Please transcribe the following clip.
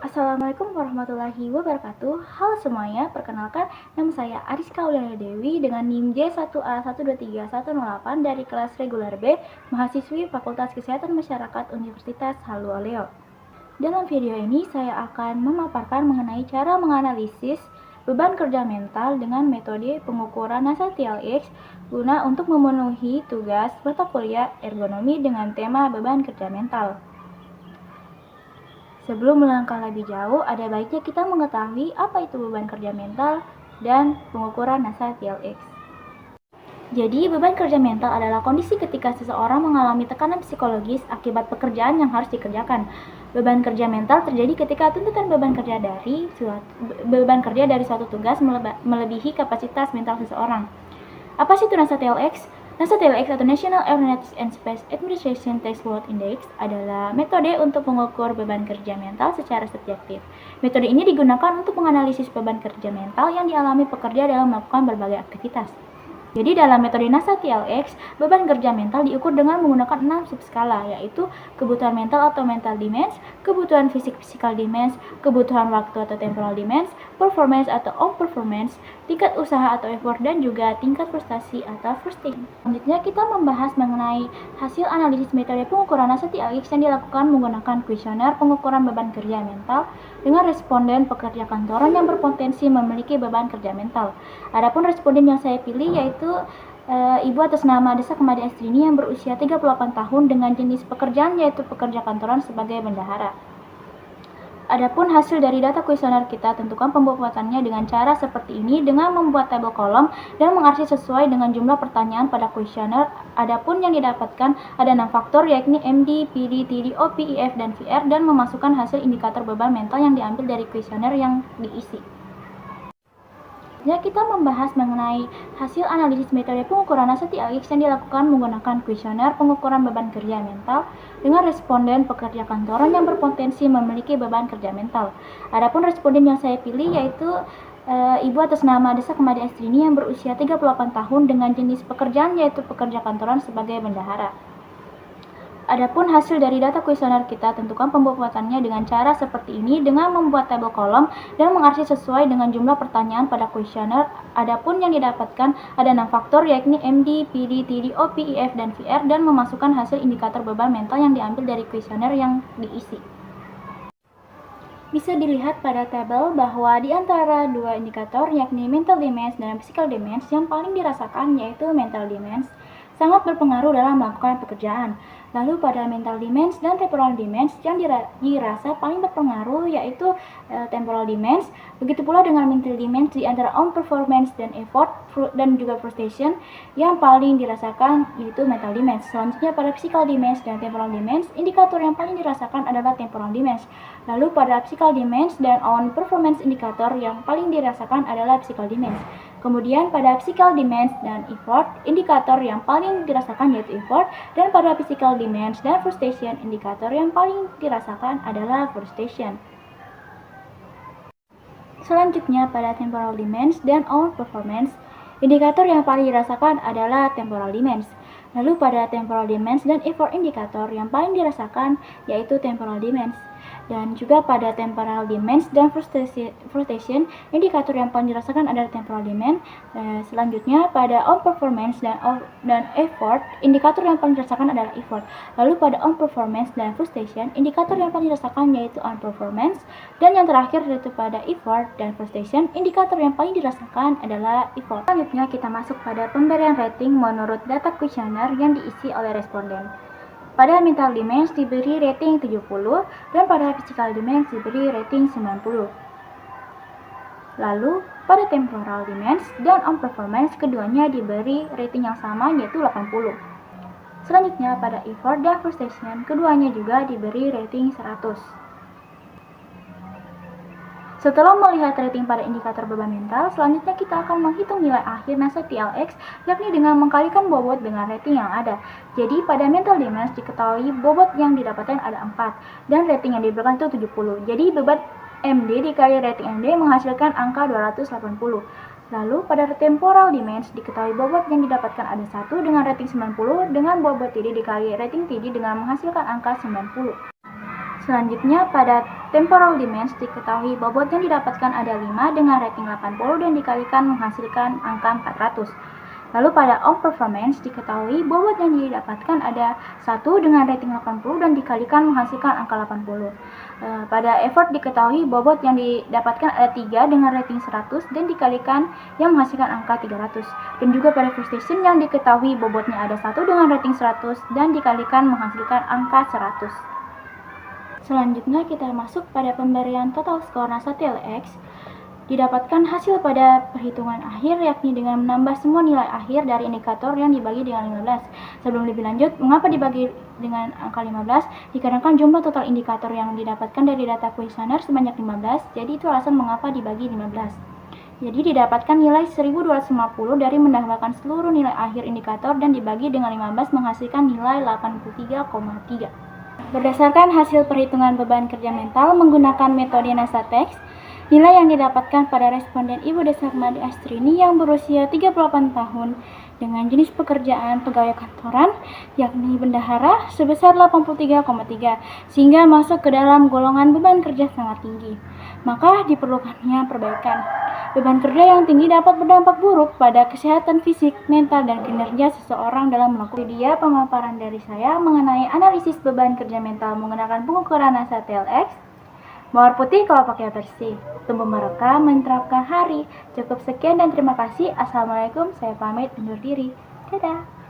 Assalamualaikum warahmatullahi wabarakatuh. Halo semuanya, perkenalkan nama saya Ariska Auliana Dewi dengan NIM J1A123108 dari kelas reguler B, mahasiswi Fakultas Kesehatan Masyarakat Universitas Haluoleo. Dalam video ini saya akan memaparkan mengenai cara menganalisis beban kerja mental dengan metode pengukuran NASA TLX guna untuk memenuhi tugas mata kuliah ergonomi dengan tema beban kerja mental. Sebelum melangkah lebih jauh, ada baiknya kita mengetahui apa itu beban kerja mental dan pengukuran NASA TLX. Jadi, beban kerja mental adalah kondisi ketika seseorang mengalami tekanan psikologis akibat pekerjaan yang harus dikerjakan. Beban kerja mental terjadi ketika tuntutan beban kerja dari suatu tugas melebihi kapasitas mental seseorang. Apa sih itu NASA TLX? NASA TLX atau National Aeronautics and Space Administration Task Load Index adalah metode untuk mengukur beban kerja mental secara subjektif. Metode ini digunakan untuk menganalisis beban kerja mental yang dialami pekerja dalam melakukan berbagai aktivitas. Jadi dalam metode NASA TLX, beban kerja mental diukur dengan menggunakan 6 subskala, yaitu kebutuhan mental atau mental demands, kebutuhan fisik physical demands, kebutuhan waktu atau temporal demands, performance atau on performance, tingkat usaha atau effort, dan juga tingkat frustasi atau frusting. Selanjutnya kita membahas mengenai hasil analisis metode pengukuran NASA TLX yang dilakukan menggunakan kuesioner pengukuran beban kerja mental dengan responden pekerja kantoran yang berpotensi memiliki beban kerja mental. Adapun responden yang saya pilih yaitu ibu atas nama Desa Kemadi Astrini yang berusia 38 tahun dengan jenis pekerjaan yaitu pekerja kantoran sebagai bendahara. Adapun hasil dari data kuesioner kita tentukan pembuatannya dengan cara seperti ini dengan membuat tabel kolom dan mengarsip sesuai dengan jumlah pertanyaan pada kuesioner. Adapun yang didapatkan ada 6 faktor yakni MD, PD, TD, OP, IF, dan VR dan memasukkan hasil indikator beban mental yang diambil dari kuesioner yang diisi. Kita membahas mengenai hasil analisis metode pengukuran NASA TLX yang dilakukan menggunakan kuesioner pengukuran beban kerja mental dengan responden pekerja kantoran yang berpotensi memiliki beban kerja mental. Adapun responden yang saya pilih yaitu ibu atas nama Desa Kemadi Astrini yang berusia 38 tahun dengan jenis pekerjaan yaitu pekerja kantoran sebagai bendahara. Adapun hasil dari data kuesioner kita tentukan pembuatannya dengan cara seperti ini dengan membuat tabel kolom dan mengarsip sesuai dengan jumlah pertanyaan pada kuesioner. Adapun yang didapatkan ada 6 faktor yakni MD, PD, TD, OP, IF, dan VR dan memasukkan hasil indikator beban mental yang diambil dari kuesioner yang diisi. Bisa dilihat pada tabel bahwa di antara dua indikator yakni mental demands dan physical demands yang paling dirasakan yaitu mental demands sangat berpengaruh dalam melakukan pekerjaan. Lalu pada mental demands dan temporal demands yang dirasa paling berpengaruh yaitu temporal demands. Begitu pula dengan mental demands di antara on performance dan effort dan juga frustration yang paling dirasakan yaitu mental demands. Selanjutnya pada physical demands dan temporal demands, indikator yang paling dirasakan adalah temporal demands. Lalu pada physical demands dan on performance indikator yang paling dirasakan adalah physical demands. Kemudian pada physical demands dan effort, indikator yang paling dirasakan yaitu effort, dan pada physical demands dan frustration, indikator yang paling dirasakan adalah frustration. Selanjutnya pada temporal demands dan on performance, indikator yang paling dirasakan adalah temporal demands. Lalu pada temporal demands dan effort indikator yang paling dirasakan yaitu temporal demands. Dan juga pada temporal demands dan frustration, indikator yang paling dirasakan adalah temporal demand. Selanjutnya pada on performance dan effort, indikator yang paling dirasakan adalah effort. Lalu pada on performance dan frustration, indikator yang paling dirasakan yaitu on performance. Dan yang terakhir yaitu pada effort dan frustration, indikator yang paling dirasakan adalah effort. Selanjutnya kita masuk pada pemberian rating menurut data kuesioner yang diisi oleh responden. Pada mental demands diberi rating 70 dan pada physical demands diberi rating 90. Lalu pada temporal demands dan on performance keduanya diberi rating yang sama yaitu 80. Selanjutnya pada effort dan frustration keduanya juga diberi rating 100. Setelah melihat rating pada indikator beban mental, selanjutnya kita akan menghitung nilai akhir NASA TLX yakni dengan mengkalikan bobot dengan rating yang ada. Jadi pada mental demands diketahui bobot yang didapatkan ada 4 dan rating yang diberikan itu 70. Jadi beban MD dikali rating MD menghasilkan angka 280. Lalu pada temporal demands diketahui bobot yang didapatkan ada 1 dengan rating 90 dengan bobot TD dikali rating TD dengan menghasilkan angka 90. Selanjutnya pada temporal demands diketahui bobot yang didapatkan ada 5 dengan rating 80 dan dikalikan menghasilkan angka 400. Lalu pada on performance diketahui bobot yang didapatkan ada 1 dengan rating 80 dan dikalikan menghasilkan angka 80. Pada effort diketahui bobot yang didapatkan ada 3 dengan rating 100 dan dikalikan yang menghasilkan angka 300. Dan juga pada frustration yang diketahui bobotnya ada 1 dengan rating 100 dan dikalikan menghasilkan angka 100. Selanjutnya kita masuk pada pemberian total skor NASA TLX. Didapatkan hasil pada perhitungan akhir yakni dengan menambah semua nilai akhir dari indikator yang dibagi dengan 15. Sebelum lebih lanjut, mengapa dibagi dengan angka 15? Dikarenakan jumlah total indikator yang didapatkan dari data kuesioner sebanyak 15, jadi itu alasan mengapa dibagi 15. Jadi didapatkan nilai 1250 dari menambahkan seluruh nilai akhir indikator dan dibagi dengan 15 menghasilkan nilai 83,3. Berdasarkan hasil perhitungan beban kerja mental menggunakan metode NASA TEX, nilai yang didapatkan pada responden Ibu Desarmadi Astrini yang berusia 38 tahun dengan jenis pekerjaan pegawai kantoran yakni bendahara sebesar 83,3 sehingga masuk ke dalam golongan beban kerja sangat tinggi. Maka diperlukannya perbaikan. Beban kerja yang tinggi dapat berdampak buruk pada kesehatan fisik, mental, dan kinerja seseorang dalam melakukan. Dia pemaparan dari saya mengenai analisis beban kerja mental menggunakan pengukuran NASA TLX. Mawar putih kalau pakai bersih, tumbuh mereka menerapkan hari. Cukup sekian dan terima kasih. Assalamualaikum, saya pamit undur diri. Dadah.